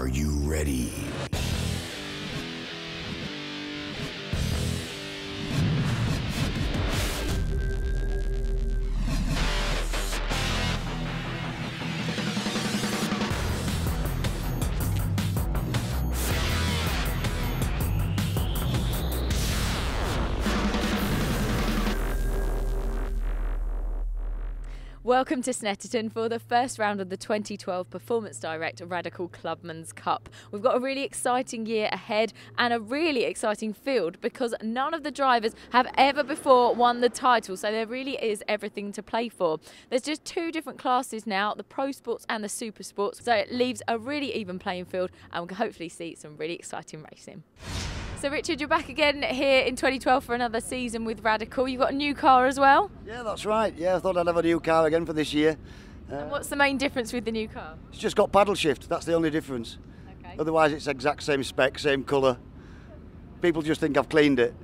Are you ready? Welcome to Snetterton for the first round of the 2012 Performance Direct Radical Clubman's Cup. We've got a really exciting year ahead and a really exciting field because none of the drivers have ever before won the title, so there really is everything to play for. There's just two different classes now, the Pro Sports and the Super Sports, so it leaves a really even playing field and we can hopefully see some really exciting racing. So Richard, you're back again here in 2012 for another season with Radical. You've got a new car as well? Yeah, that's right. Yeah, I thought I'd have a new car again for this year. And what's the main difference with the new car? It's just got paddle shift, that's the only difference. Okay. Otherwise it's exact same spec, same colour. People just think I've cleaned it.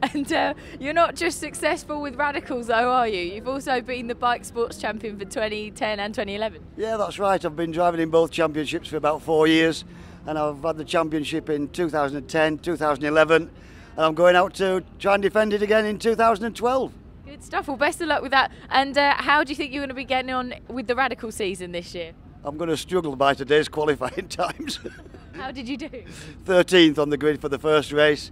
And you're not just successful with Radicals though, are you? You've also been the bike sports champion for 2010 and 2011. Yeah, that's right. I've been driving in both championships for about 4 years. And I've had the championship in 2010, 2011, and I'm going out to try and defend it again in 2012. Good stuff. Well, best of luck with that. And how do you think you're going to be getting on with the Radical season this year? I'm going to struggle by today's qualifying times. How did you do? 13th on the grid for the first race,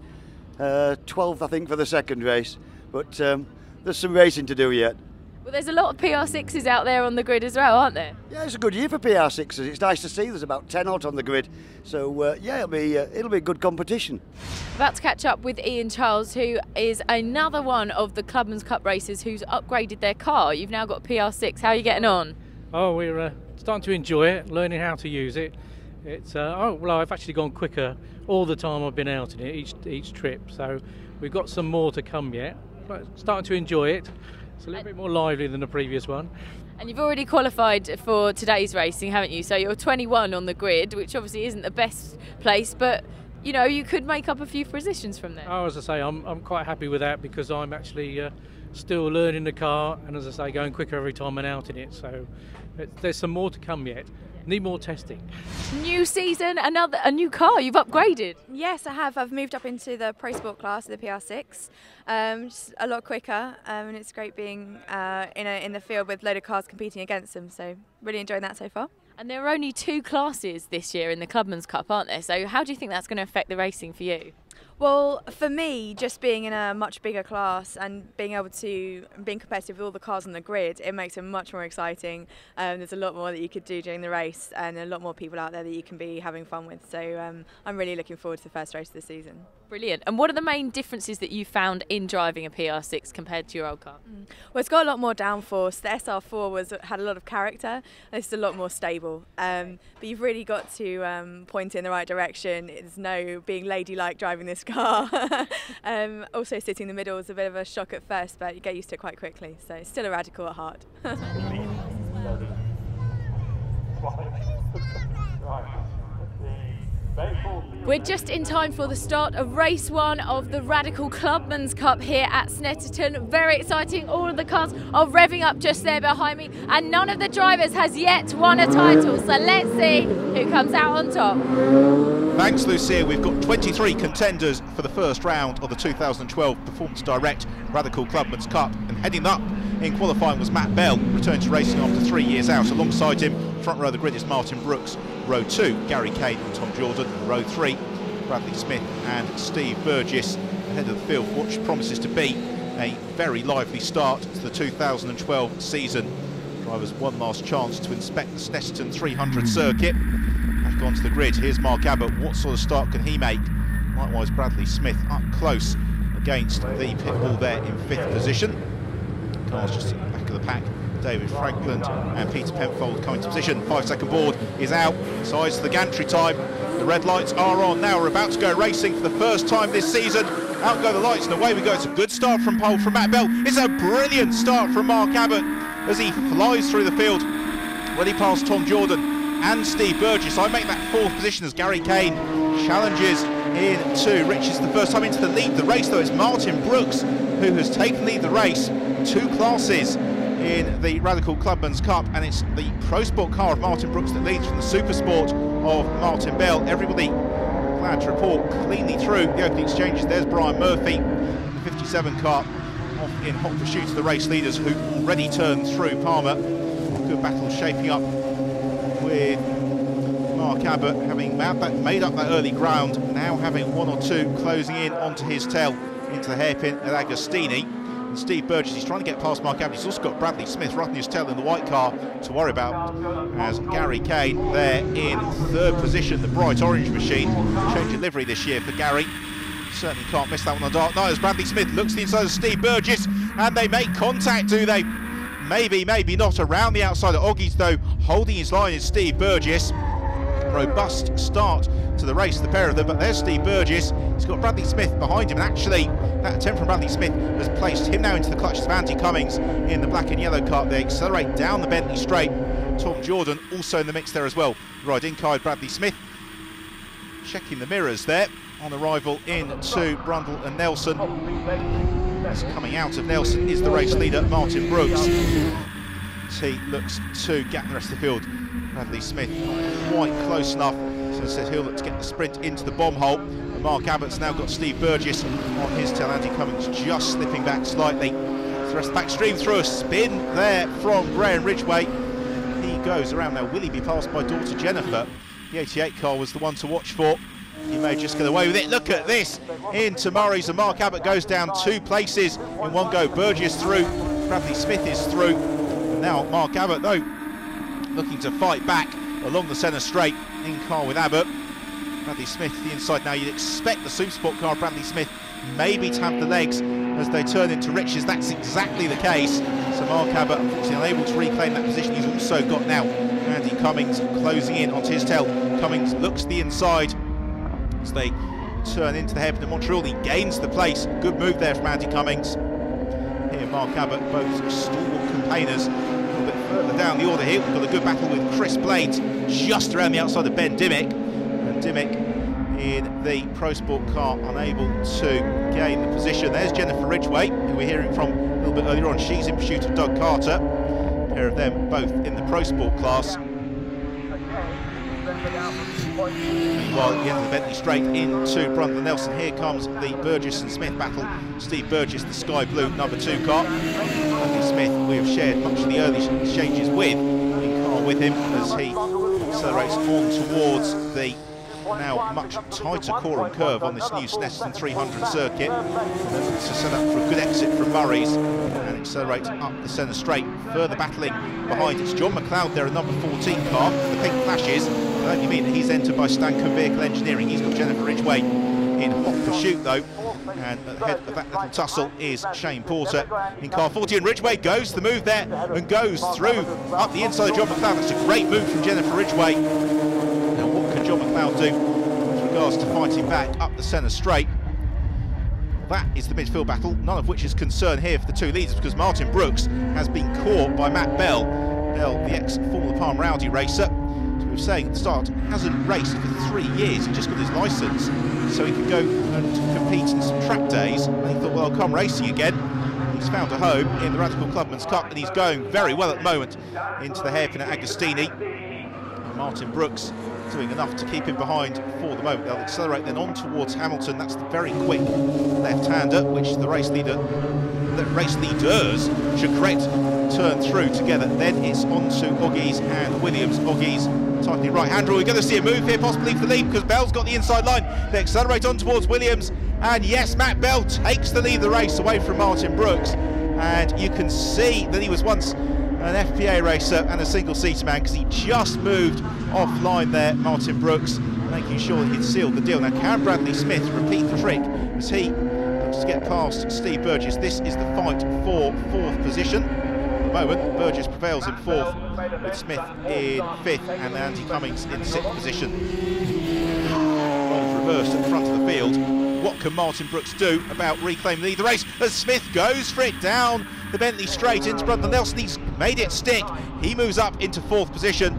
12th I think for the second race, but there's some racing to do yet. Well, there's a lot of PR6s out there on the grid as well, aren't there? Yeah, it's a good year for PR6s. It's nice to see there's about 10 out on the grid. So yeah, it'll be good competition. About to catch up with Ian Charles, who is another one of the Clubman's Cup racers who's upgraded their car. You've now got a PR6. How are you getting on? Oh, we're starting to enjoy it, learning how to use it. It's I've actually gone quicker all the time I've been out in it, each trip. So we've got some more to come yet. But starting to enjoy it. It's a little bit more lively than the previous one. And you've already qualified for today's racing, haven't you? So you're 21 on the grid, which obviously isn't the best place, but you know, you could make up a few positions from there. Oh, as I say, I'm quite happy with that because I'm actually still learning the car, and as I say, going quicker every time I'm out in it. So there's some more to come yet. Need more testing. New season, a new car. You've upgraded. Yes, I have. I've moved up into the Pro Sport class, the PR6. Just a lot quicker, and it's great being in the field with a load of cars competing against them. So really enjoying that so far. And there are only two classes this year in the Clubman's Cup, aren't there? So how do you think that's going to affect the racing for you? Well, for me, just being in a much bigger class and being competitive with all the cars on the grid, it makes it much more exciting. There's a lot more that you could do during the race and a lot more people out there that you can be having fun with. So I'm really looking forward to the first race of the season. Brilliant. And what are the main differences that you found in driving a PR6 compared to your old car? Well, it's got a lot more downforce. The SR4 had a lot of character. This is a lot more stable. But you've really got to point in the right direction. There's no being ladylike driving this car. Also sitting in the middle is a bit of a shock at first, but you get used to it quite quickly. So it's still a Radical at heart. We're just in time for the start of race one of the Radical Clubman's Cup here at Snetterton. Very exciting. All of the cars are revving up just there behind me, and none of the drivers has yet won a title. So let's see who comes out on top. Thanks, Lucia. We've got 23 contenders for the first round of the 2012 Performance Direct Radical Clubman's Cup, and heading up in qualifying was Matt Bell, returned to racing after 3 years out. Alongside him, front row of the grid is Martin Brooks. Row 2, Gary Kane and Tom Jordan. Row 3, Bradley Smith and Steve Burgess. Ahead of the field for what promises to be a very lively start to the 2012 season. Drivers one last chance to inspect the Snetterton 300 circuit. Back onto the grid, here's Mark Abbott. What sort of start can he make? Likewise, Bradley Smith up close against the pitbull there in 5th position. Cars just at the back of the pack. David Frankland and Peter Penfold coming to position. 5-second board is out. Size the gantry time. The red lights are on now. We're about to go racing for the first time this season. Out go the lights and away we go. It's a good start from pole from Matt Bell. It's a brilliant start from Mark Abbott as he flies through the field. When he passed Tom Jordan and Steve Burgess, I make that 4th position as Gary Kane challenges into Richards the first time into the lead. The race though, it's Martin Brooks who has taken lead the race. 2 classes in the Radical Clubman's Cup, and it's the Pro Sport car of Martin Brooks that leads from the Super Sport of Martin Bell. Everybody, glad to report, cleanly through the opening exchanges. There's Brian Murphy, the 57 car, off in hot pursuit of the race leaders who already turned through Palmer. Good battle shaping up with Mark Abbott, having made up that early ground, now having one or two closing in onto his tail into the hairpin at Agostini. And Steve Burgess, he's trying to get past Mark Abbott. He's also got Bradley Smith right on his tail in the white car to worry about, as Gary Kane there in third position, the bright orange machine. Change of livery this year for Gary. Certainly can't miss that one on dark night, as Bradley Smith looks to the inside of Steve Burgess, and they make contact, do they? Maybe, maybe not. Around the outside of Oggies, though, holding his line is Steve Burgess. Robust start to the race, the pair of them, but there's Steve Burgess. He's got Bradley Smith behind him, and actually that attempt from Bradley Smith has placed him now into the clutches of Andy Cummings in the black and yellow car. They accelerate down the Bentley straight. Tom Jordan also in the mix there as well. Right inside Bradley Smith, checking the mirrors there on arrival into Brundle and Nelson. As coming out of Nelson is the race leader Martin Brooks. He looks to gap the rest of the field. Bradley Smith not quite close enough, so says he'll look to get the sprint into the bomb hole. And Mark Abbott's now got Steve Burgess on his tail. Andy Cummings just slipping back slightly. The rest of the back stream through a spin there from Graham Ridgway. He goes around now. Will he be passed by daughter Jennifer? The 88 car was the one to watch for. He may just get away with it. Look at this into Murray's, and Mark Abbott goes down 2 places in one go. Burgess through, Bradley Smith is through. And now Mark Abbott, though, looking to fight back along the centre straight in car with Abbott. Bradley Smith to the inside now. You'd expect the Supersport car of Bradley Smith maybe to have the legs as they turn into riches. That's exactly the case. So Mark Abbott, unfortunately, unable to reclaim that position. He's also got now Andy Cummings closing in onto his tail. Cummings looks to the inside as they turn into the hairpin of Montreal. He gains the place. Good move there from Andy Cummings. Here Mark Abbott, both stalwart campaigners. A little bit further down the order here, we've got a good battle with Chris Blades just around the outside of Ben Dimmick. And Dimmick in the Pro Sport car unable to gain the position. There's Jennifer Ridgway, who we're hearing from a little bit earlier on. She's in pursuit of Doug Carter. A pair of them both in the Pro Sport class. Meanwhile, at the end of the Bentley straight into Brundle and Nelson, here comes the Burgess and Smith battle. Steve Burgess, the sky blue number 2 car. Bradley Smith, we have shared much of the early exchanges with, in car with him as he accelerates on towards the now much tighter core and curve on this new Snetterton 300 circuit. To set up for a good exit from Murray's and accelerate up the centre straight. Further battling behind, it's John McLeod there, a number 14 car. The pink flashes, I only mean that he's entered by Stancombe Vehicle Engineering. He's got Jennifer Ridgway in hot pursuit though. And at the head of that little tussle is Shane Porter in car 40, and Ridgway goes the move there and goes through up the inside of John McLeod. That's a great move from Jennifer Ridgway. Now what can John McLeod do with regards to fighting back up the centre straight? That is the midfield battle, none of which is concern here for the 2 leaders, because Martin Brooks has been caught by Matt Bell. Bell, the ex-Formula Palm Rowdy racer, as we were saying at the start, hasn't raced for 3 years. He just got his licence, so he could go and compete in some track days. And he thought, well, I'll come racing again. He's found a home in the Radical Clubman's Cup, and he's going very well at the moment into the hairpin at Agostini. And Martin Brooks doing enough to keep him behind for the moment. They'll accelerate then on towards Hamilton. That's the very quick left-hander, which the race leaders should correct, turn through together. Then it's on to Oggies and Williams. Oggies tightening right-hander. We're going to see a move here possibly for the lead, because Bell's got the inside line. They accelerate on towards Williams, and yes, Matt Bell takes the lead of the race away from Martin Brooks. And you can see that he was once an FPA racer and a single-seater man, because he just moved offline there, Martin Brooks, making sure that he'd sealed the deal. Now, can Bradley Smith repeat the trick as he looks to get past Steve Burgess? This is the fight for 4th position. At the moment, Burgess prevails in 4th, with Smith in 5th, and Andy Cummings in 6th position. Roles reversed at the front of the field. What can Martin Brooks do about reclaiming the lead of the race as Smith goes for it down the Bentley straight into Brundle Nelson? He's made it stick. He moves up into 4th position.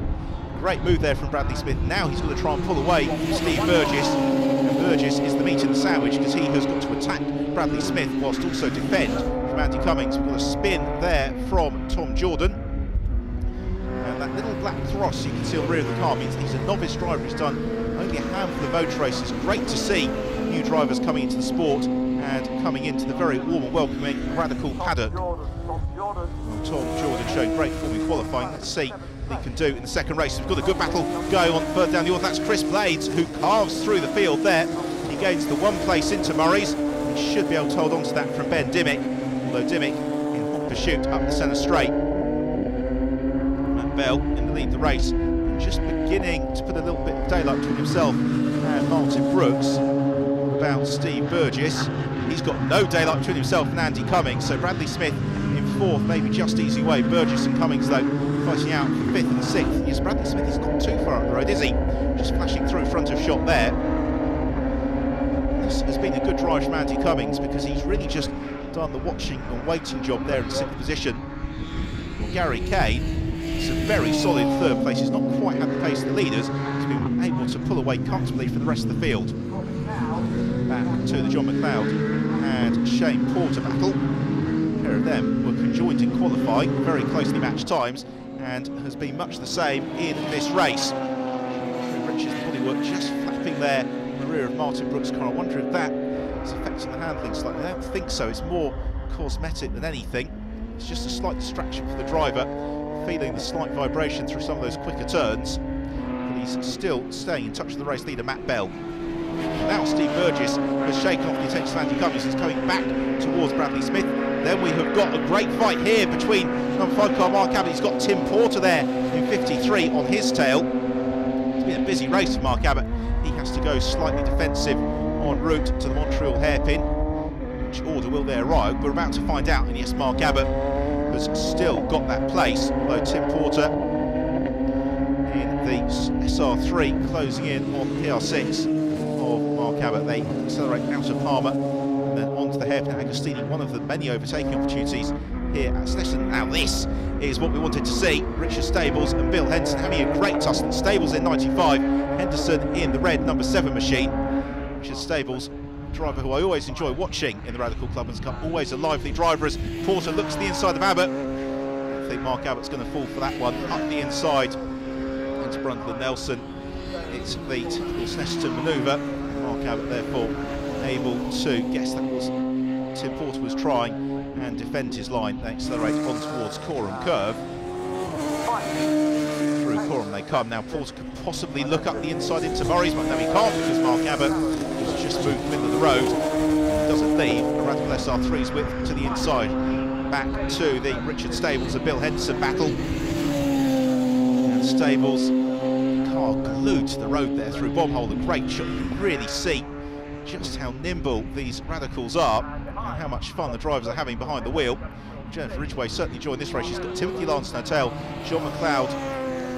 Great move there from Bradley Smith. Now he's going to try and pull away from Steve Burgess. And Burgess is the meat in the sandwich, because he has got to attack Bradley Smith whilst also defend from Andy Cummings. We've got a spin there from Tom Jordan. And that little black cross you can see on the rear of the car means he's a novice driver. He's done only a handful of motor races. Great to see new drivers coming into the sport and coming into the very warm and welcoming Radical paddock. Tom Jordan showed great form in qualifying. Let's see what he can do in the second race. We've got a good battle going on further down the order. That's Chris Blades, who carves through the field there. He gains the one place into Murray's. He should be able to hold on to that from Ben Dimmick, although Dimmick in hot pursuit up the centre straight. Matt Bell in the lead of the race, and just beginning to put a little bit of daylight between himself and Martin Brooks. About Steve Burgess, he's got no daylight between himself and Andy Cummings, so Bradley Smith in fourth, maybe just easy way. Burgess and Cummings though fighting out for fifth and sixth. Yes, Bradley Smith is not too far up the road, is he? Just flashing through front of shot there. This has been a good drive from Andy Cummings because he's really just done the watching and waiting job there in sixth position. Well, Gary Kane, it's a very solid third place. He's not quite had the pace of the leaders. He's been able to pull away comfortably for the rest of the field. Back to the John McLeod and Shane Porter battle. A pair of them were conjoined in qualifying, very closely matched times, and has been much the same in this race. Richard's bodywork just flapping there in the rear of Martin Brooks' car. I wonder if that is affecting the handling slightly. I don't think so. It's more cosmetic than anything. It's just a slight distraction for the driver, feeling the slight vibration through some of those quicker turns. But he's still staying in touch with the race leader, Matt Bell. Now Steve Burgess has shaken off the attention of Andy Cummings. He's coming back towards Bradley Smith. Then we have got a great fight here between number 5 car Mark Abbott. He's got Tim Porter there in 53 on his tail. It's been a busy race for Mark Abbott. He has to go slightly defensive en route to the Montreal hairpin. Which order will they arrive? We're about to find out. And yes, Mark Abbott has still got that place, although Tim Porter in the SR3 closing in on the PR6 of Mark Abbott. They accelerate out of Palmer and then onto the hairpin at Agostini, one of the many overtaking opportunities here at Snetterton. Now this is what we wanted to see. Richard Stables and Bill Henderson having a great tussle. Stables in 95, Henderson in the red number 7 machine. Richard Stables, driver who I always enjoy watching in the Radical Clubman's Cup, always a lively driver as Porter looks to the inside of Abbott. I think Mark Abbott's going to fall for that one. Up the inside into Brundle and Nelson. It's the typical Snetterton manoeuvre. Mark Abbott therefore able to guess that was Tim Porter was trying and defend his line. They accelerate on towards Coram Curve. Through Coram they come. Now Porter could possibly look up the inside into Murray's, but no he can't because Mark Abbott has just moved middle of the road. Doesn't leave a Radical SR3's width to the inside. Back to the Richard Stables and Bill Henderson battle. And Stables, car glued to the road there through Bombhole. A great shot. You can really see just how nimble these Radicals are and how much fun the drivers are having behind the wheel. Jennifer Ridgway certainly joined this race. She's got Timothy Lance in her tail, John McLeod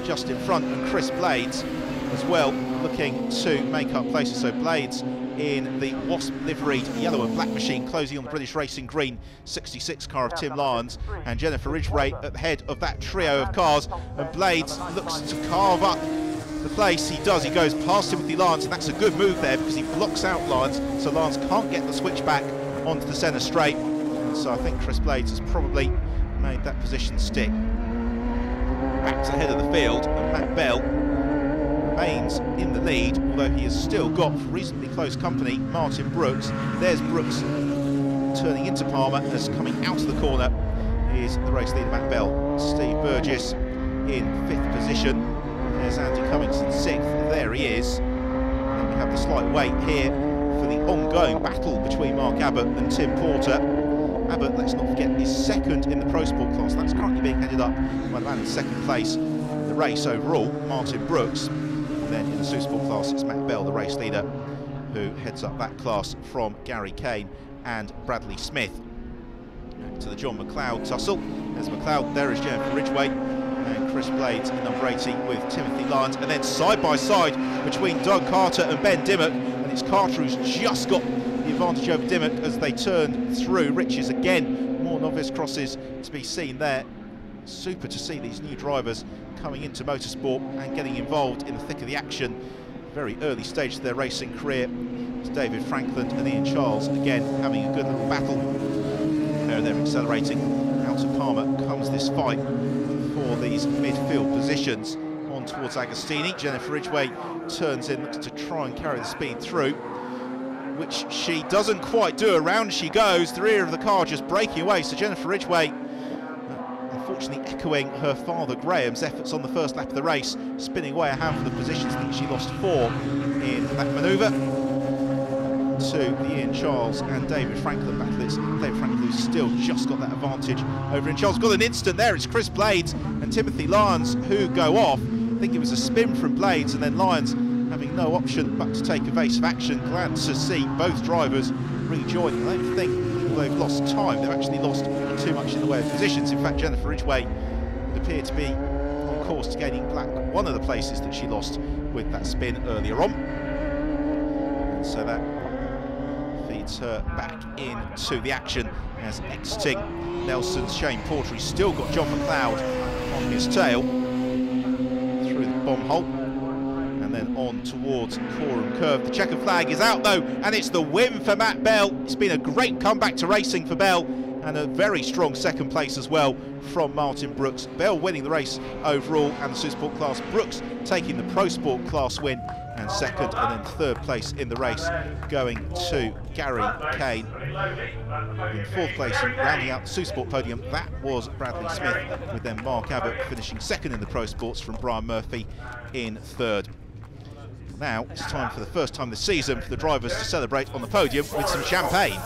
just in front, and Chris Blades as well looking to make up places. So Blades in the Wasp liveried yellow and black machine, closing on the British Racing Green 66 car of Tim Lyons, and Jennifer Ridgway at the head of that trio of cars. And Blades looks to carve up the place. He does. He goes past Timothy Lyons, and that's a good move there because he blocks out Lyons, so Lyons can't get the switch back onto the centre straight. So I think Chris Blades has probably made that position stick. Back to the head of the field, and Matt Bell remains in the lead, although he has still got reasonably close company, Martin Brooks. There's Brooks turning into Palmer, as coming out of the corner is the race leader Matt Bell. Steve Burgess in 5th position. There's Andy Cummings in 6th, there he is. And then we have the slight wait here for the ongoing battle between Mark Abbott and Tim Porter. Abbott, let's not forget, is 2nd in the Pro Sport class. That's currently being headed up by the man in 2nd place in the race overall, Martin Brooks. And then in the Super Sport class, it's Matt Bell, the race leader, who heads up that class from Gary Kane and Bradley Smith. Back to the John McLeod tussle. There's McLeod, there is Jennifer Ridgway, and Chris Blades in number 80 with Timothy Lyons. And then side by side between Doug Carter and Ben Dimmock, and it's Carter who's just got the advantage over Dimmock as they turn through. Riches again, more novice crosses to be seen there. Super to see these new drivers coming into motorsport and getting involved in the thick of the action. Very early stage of their racing career. It's David Franklin and Ian Charles again having a good little battle. pair of them accelerating out of Palmer. Comes this fight for these midfield positions. On towards Agostini. Jennifer Ridgway turns in, looks to try and carry the speed through, which she doesn't quite do. Around she goes, the rear of the car just breaking away. So Jennifer Ridgway, unfortunately echoing her father Graham's efforts on the first lap of the race, spinning away a handful of positions. I think she lost 4 in that manoeuvre to Ian Charles and David Franklin battle. It's David Franklin who's still just got that advantage over Ian Charles. Got an instant there. It's Chris Blades and Timothy Lyons who go off. I think it was a spin from Blades, and then Lyons having no option but to take evasive action. Glad to see both drivers rejoin. I don't think they've lost time, they've actually lost too much in the way of positions. In fact, Jennifer Ridgway would appear to be on course to gaining back one of the places that she lost with that spin earlier on. And so that feeds her back into the action as exiting Nelson's Shane Porter. He's still got John McLeod on his tail through the bomb hole. And then on towards Coram Curve. The checker flag is out though, and it's the win for Matt Bell. It's been a great comeback to racing for Bell, and a very strong second place as well from Martin Brooks. Bell winning the race overall and the Supersport class. Brooks taking the Pro Sport class win, and second and then third place in the race going to Gary Kane. In fourth place and rounding out the Supersport podium, that was Bradley Smith, with then Mark Abbott finishing second in the Pro Sports from Brian Murphy in third. Now it's time for the first time this season for the drivers to celebrate on the podium with some champagne.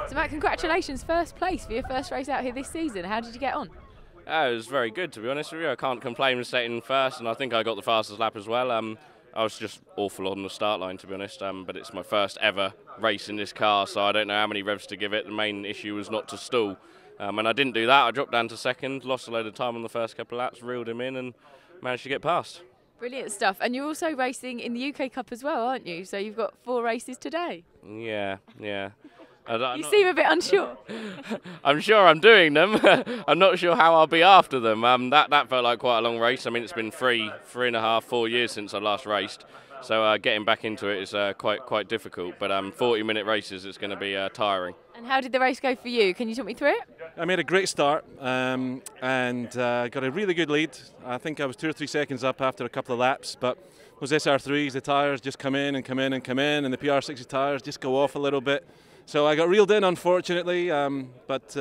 So Matt, congratulations, first place for your first race out here this season. How did you get on? It was very good, to be honest with you. I can't complain with setting first, and I think I got the fastest lap as well. I was just awful on the start line, to be honest, but it's my first ever race in this car, so I don't know how many revs to give it. The main issue was not to stall, and I didn't do that. I dropped down to second, lost a load of time on the first couple of laps, reeled him in and managed to get past. Brilliant stuff. And you're also racing in the UK Cup as well, aren't you? So you've got 4 races today. Yeah. You seem a bit unsure. I'm sure I'm doing them. I'm not sure how I'll be after them. That felt like quite a long race. I mean, it's been 3.5, 4 years since I last raced. So getting back into it is quite difficult. But 40-minute races, it's going to be tiring. And how did the race go for you? Can you talk me through it? I made a great start and got a really good lead. I think I was 2 or 3 seconds up after a couple of laps, but those SR3s, the tyres just come in, and the PR60 tyres just go off a little bit. So I got reeled in, unfortunately, but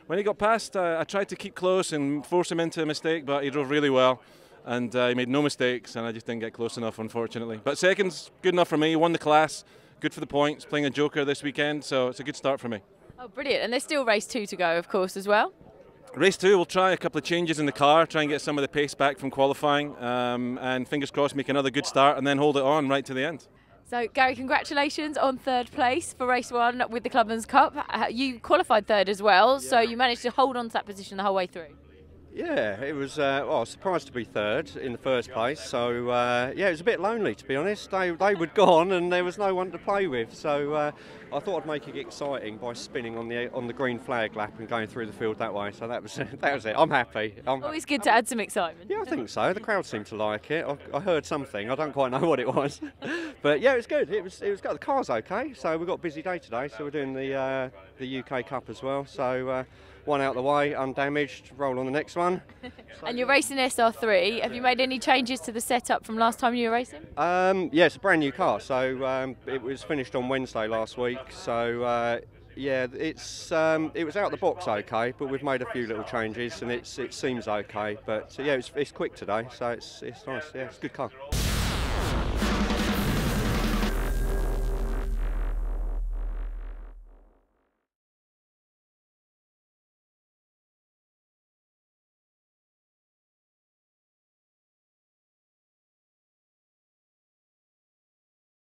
when he got past, I tried to keep close and force him into a mistake, but he drove really well, and he made no mistakes, and I just didn't get close enough, unfortunately. But second's good enough for me. He won the class, good for the points, playing a joker this weekend, so it's a good start for me. Oh, brilliant. And there's still race 2 to go, of course, as well. Race 2, we'll try a couple of changes in the car, try and get some of the pace back from qualifying, and fingers crossed make another good start and then hold it on right to the end. So, Gary, congratulations on 3rd place for race 1 with the Clubman's Cup. You qualified 3rd as well, so you managed to hold on to that position the whole way through. Yeah, it was I was surprised to be 3rd in the first place, so yeah, it was a bit lonely, to be honest. They were gone and there was no one to play with, so I thought I'd make it exciting by spinning on the green flag lap and going through the field that way, so that was it. I'm happy. Always good to add some excitement. Yeah, I think so. The crowd seemed to like it. I heard something, I don't quite know what it was, but yeah, it was good. It was good. The car's okay, so we've got a busy day today, so we're doing the UK Cup as well, so one out of the way, undamaged, roll on the next one. And you're racing SR3. Have you made any changes to the setup from last time you were racing? Yeah, it's a brand new car, so it was finished on Wednesday last week, so yeah, it was out the box okay, but we've made a few little changes and it seems okay, but yeah, it's quick today, so it's nice. Yeah, it's a good car.